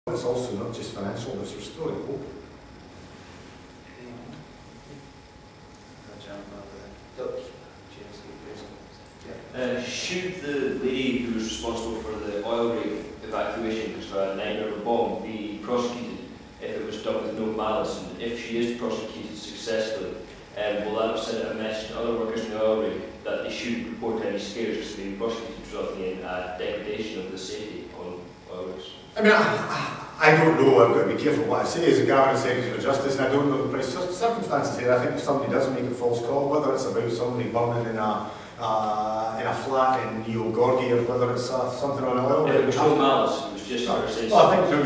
It's also not just financial, it's restoring hope. Should the lady who was responsible for the oil rig evacuation because of a nightmare of a bomb be prosecuted if it was done with no malice? And if she is prosecuted successfully, will that send a message to other workers in the oil rig that they shouldn't report any scares because they've been prosecuted, resulting in a degradation of the safety on oil rigs? I mean, I don't know. I've got to be careful what I say as a Cabinet Secretary for Justice, and I don't know the precise circumstances here. I think if somebody does make a false call, whether it's about somebody burning in a flat in Gorgie, or whether it's something on oil. It was no malice, it was just her saying. Well, I think,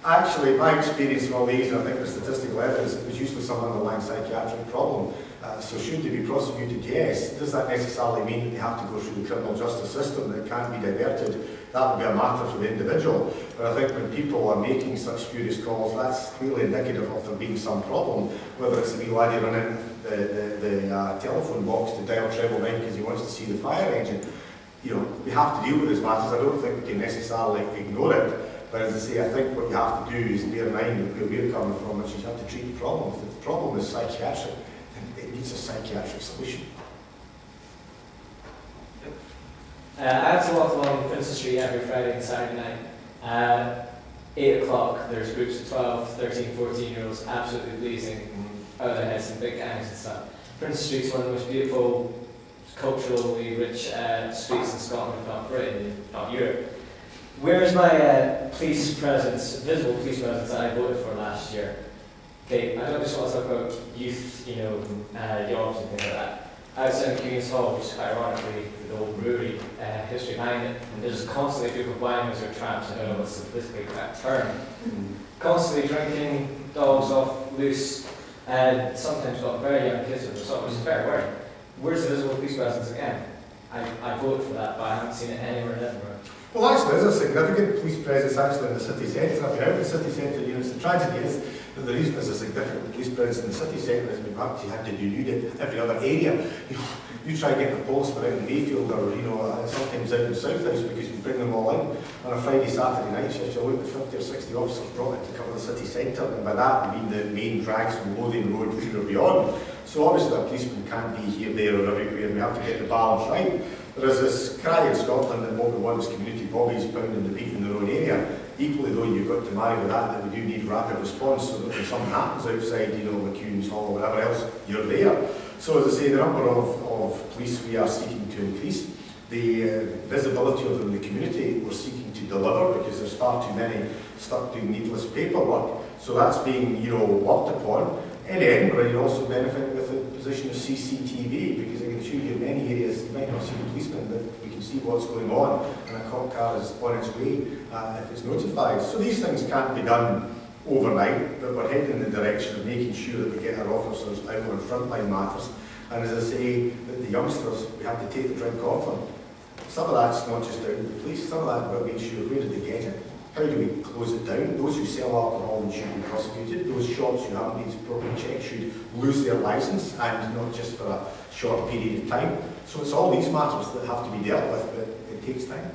actually, my experience from all these, and I think the statistical evidence, it was usually some underlying psychiatric problem. So should they be prosecuted? Yes. Does that necessarily mean that they have to go through the criminal justice system, that it can't be diverted? That would be a matter for the individual. But I think when people are making such spurious calls, that's clearly indicative of there being some problem, whether it's a wee laddie running the telephone box to dial treble 9 because he wants to see the fire engine. You know, we have to deal with these matters. I don't think we can necessarily ignore it. But as I say, I think what you have to do is bear in mind where we're coming from, which is you have to treat the problem. If the problem is psychiatric, then it needs a psychiatric solution. I have to walk along Princess Street every Friday and Saturday night. 8 o'clock, there's groups of 12, 13, 14-year-olds absolutely blazing out of their heads in big gangs and stuff. Princess Street's one of the most beautiful, culturally rich streets in Scotland, if not Britain, if not Europe. Where is my police presence, visible police presence that I voted for last year? Okay, I don't just want to talk about youth, jobs and things like that. Outside of Queen's Hall, which is quite ironically the old brewery history behind it, and there's constantly a group of winos or tramps, I don't know what's the politically correct term, constantly drinking, dogs off loose, and sometimes got very young kids with them, which is very worrying. Where's the visible police presence again? I voted for that, but I haven't seen it anywhere in Edinburgh. Well, actually, there's a significant police presence actually in the city centre. I've been out in the city centre, the tragedy is that the reason there's a significant police presence in the city centre is we've actually had to denude it every other area. You try getting the policemen out in Mayfield or, sometimes out in Southhouse because we bring them all in on a Friday, Saturday night shift. You'll look at 50 or 60 officers brought in to cover the city centre, and by that I mean the main drags from Lothian Road through or beyond. So obviously a policeman can't be here, there or everywhere, and we have to get the balance right. There is this cry in Scotland that what we want is community bodies pounding the beat in their own area. Equally though, you've got to marry with that we do need rapid response so that when something happens outside, McCune's Hall or whatever else, you're there. So as I say, the number of police we are seeking to increase. The visibility of them in the community we're seeking to deliver because there's far too many stuck doing needless paperwork. So that's being, worked upon. In Edinburgh, you also benefit with the position of CCTV because I can assure you in many areas you might not see the policeman, but we can see what's going on and a cop car is on its way if it's notified. So these things can't be done overnight, but we're heading in the direction of making sure that we get our officers out on frontline matters. And as I say, that the youngsters, we have to take the drink off them. Some of that's not just down to the police, some of that we've got to make sure where did they get it? How do we close it down? Those who sell alcohol should be prosecuted. Those shops who haven't been properly checked should lose their licence, and not just for a short period of time. So it's all these matters that have to be dealt with, but it takes time.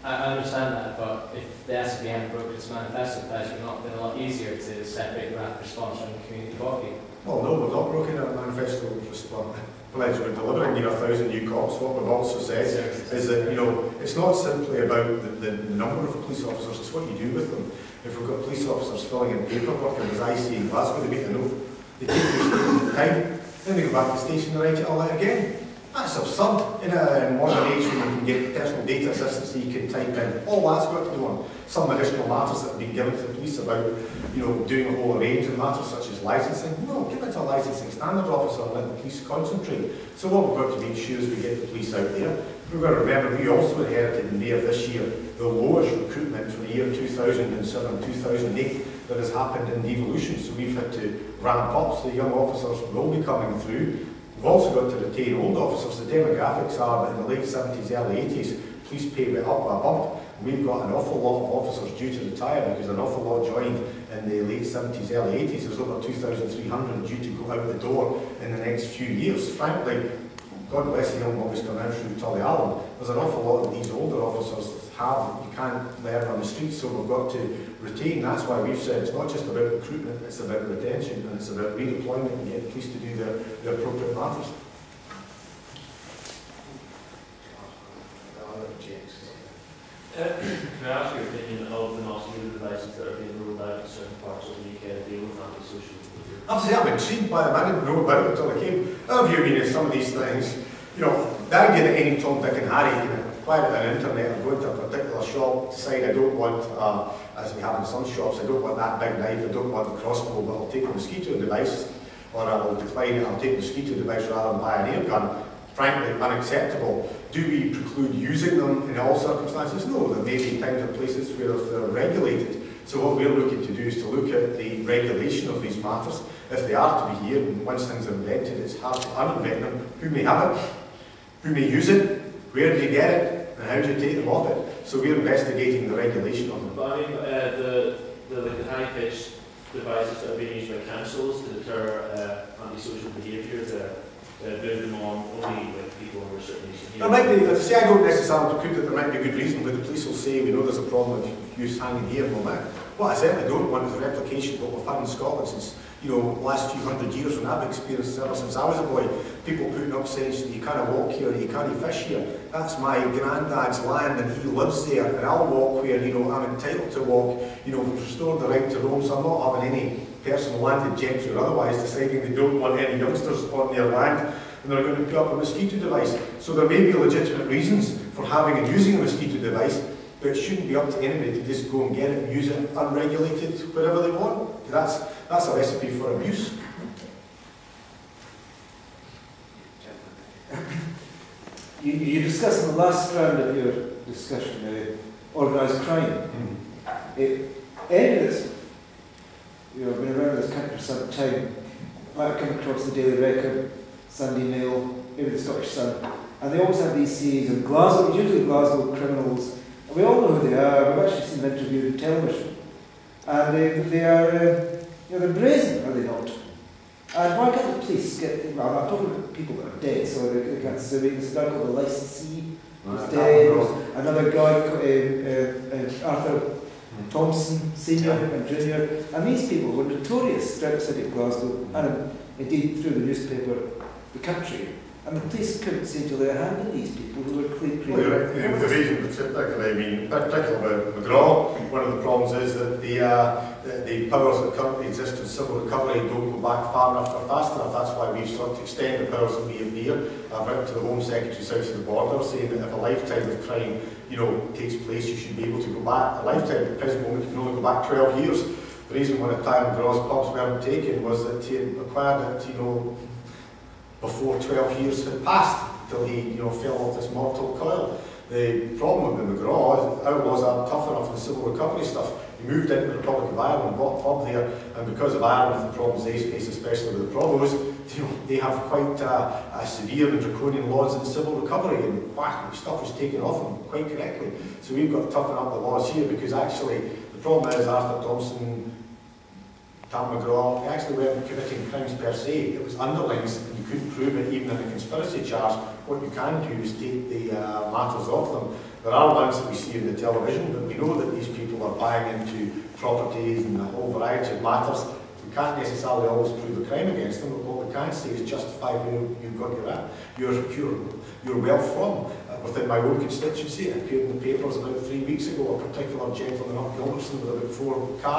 I understand that, but if the SPM broke its manifesto pledge, it would not have been a lot easier to separate the rapid response from the community body. Well, no, we've not broken our manifesto response. Pledge. We're delivering 1,000 new cops. What we've also said is that it's not simply about the number of police officers, it's what you do with them. If we've got police officers filling in paperwork, and as I see in Glasgow, they make a note, they take their statement at time, then they go back to the station and write it all out again. That's absurd. In a modern age when you can get personal data assistance so you can type in, all that's got to do on some additional matters that have been given to the police about doing a whole range of matters such as licensing. No, give it to a licensing standard officer and let the police concentrate. So what we've got to make sure is we get the police out there. We've got to remember we also inherited in May of this year the lowest recruitment from the year 2007-2008 that has happened in devolution. So we've had to ramp up, so the young officers will be coming through. We've also got to retain old officers. The demographics are that in the late 70s, early 80s, police pay went up a bump. We've got an awful lot of officers due to retire because an awful lot joined in the late 70s, early 80s. There's over 2,300 due to go out the door in the next few years. Frankly, God bless the young boys coming out through Tully Allen. There's an awful lot of these older officers that you can't learn on the streets, so we've got to retain. That's why we've said it's not just about recruitment, it's about retention, and it's about redeployment and getting police to do the appropriate matters. Can I ask your opinion of the mosquito devices that are being rolled out in certain parts of the UK that deal with antisocial behaviour? I have to say, I'm intrigued by them. I didn't know about it until I came. Our view, I mean, is some of these things, you know, the idea that any Tom, Dick and Harry can acquire it on the internet or go into a particular shop, decide I don't want, as we have in some shops, I don't want that big knife, I don't want the crossbow, but I'll take a mosquito device, or I'll decline it, I'll take a mosquito device rather than buy an air gun. Frankly, unacceptable. Do we preclude using them in all circumstances? No, there may be times and places where they're regulated. So what we're looking to do is to look at the regulation of these matters. If they are to be here, and once things are invented, it's hard to uninvent them. Who may have it? Who may use it? Where do you get it? And how do you take them off it? So we're investigating the regulation of them. But I mean, the high-pitched devices that are being used by councils to deter antisocial behaviour, to move them on only with people who are certainly severe. There might be, as I say, I don't necessarily preclude that there might be a good reason, but the police will say, we know there's a problem with use hanging here and all that. What I certainly don't want is a replication of what we've had in Scotland since, you know, the last few hundred years, when I've experienced ever since I was a boy. People putting up signs that you can't walk here, you can't fish here. That's my granddad's land and he lives there, and I'll walk where, you know, I'm entitled to walk. You know, we've restored the right to roam, so I'm not having any person, landed gentry or otherwise, deciding they don't want any youngsters on their land and they're going to put up a mosquito device. So there may be legitimate reasons for having and using a mosquito device, but it shouldn't be up to anybody to just go and get it and use it unregulated wherever they want. That's a recipe for abuse. You discussed in the last round of your discussion organised crime. Any of this, you know, I've been around this country for some time. I've come across the Daily Record, Sunday Mail, maybe the Scottish Sun, and they always have these series of Glasgow, usually Glasgow criminals, and we all know who they are. We've actually seen them interviewed on television, and they are, you know, they're brazen, are they not? And why can't the police get? Well, I'm talking about people that are dead, so they can't sue. There's a guy called the licensee who's dead. There's another guy, Arthur Thompson, Senior and Junior, and these people were notorious throughout the city of Glasgow, and indeed through the newspaper, the country. And the police couldn't seem to lay a hand on these people who were clean. Well, you're right. You know, the reason, particularly, I mean, particularly about McGraw, one of the problems is that the powers that currently exist in civil recovery don't go back far enough or fast enough. That's why we've sought to extend the powers that we have here. I've written to the Home Secretary south of the border saying that if a lifetime of crime, you know, takes place, you should be able to go back. A lifetime at the present moment, you can only go back 12 years. The reason one of the time McGraw's pubs weren't taken was that he had acquired it, you know, before 12 years had passed, until he, you know, fell off this mortal coil. The problem with the McGraw is our laws aren't tough enough in the civil recovery stuff. He moved into the Republic of Ireland, bought a pub there, and because of Ireland, the problems they face, especially with the Provost, you know, they have quite severe and draconian laws in civil recovery, and wow, stuff was taken off them quite correctly. So we've got to toughen up the laws here, because actually the problem is Arthur Thompson, Tam McGraw, they actually weren't committing crimes per se. It was underlings, and you couldn't prove it even in a conspiracy charge. What you can do is take the matters off them. There are ones that we see in the television, but we know that these people are buying into properties and a whole variety of matters. We can't necessarily always prove a crime against them, but what we can say is justify where you've got your wealth from. Within my own constituency, it appeared in the papers about 3 weeks ago, a particular gentleman up Gilbertson with about 4 cars.